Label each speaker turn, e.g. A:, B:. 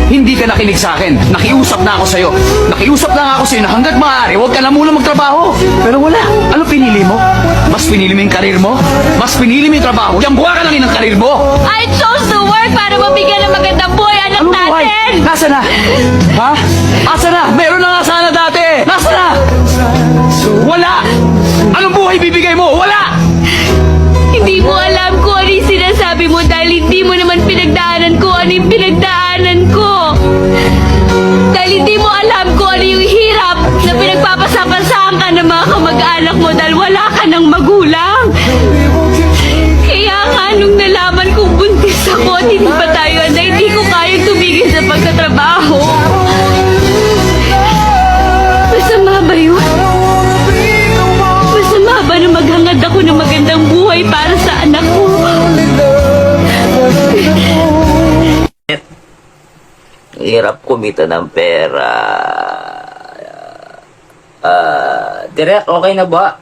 A: Hindi ka nakinig sa akin. Nakiusap na ako sa'yo. Nakiusap na ako sa'yo na hanggat maaari, huwag ka na muna magtrabaho. Pero wala. Ano pinili mo? Mas pinili mo yung karir mo? Mas pinili mo yung trabaho? Diyan buha ka lang ng karir mo.
B: I chose to work para mabigyan ng magandang buhay anak
A: Anong buhay?
B: natin!
A: Nasa na? Ha? Asa na? Meron na nga sana dati. Nasa na? Wala. Anong buhay bibigay mo? Wala.
B: Hindi mo alam kung ano yung sinasabi mo dahil hindi mo naman pinagdaanan ko ano yung pinagdaanan ko. Dahil hindi mo alam kung ano yung hirap na pinagpapasapasahan ka ng mga kamag-anak mo dahil wala ka ng magulang. Kaya nga nung nalaman kong buntis ako at hindi pa tayo na hindi ko kayang tumigil sa pagtatrabaho. Masama ba yun? Masama ba na maghangad ako ng magandang buhay para sa anak ko?
C: Hirap kumita ng pera. Direk, okay na ba?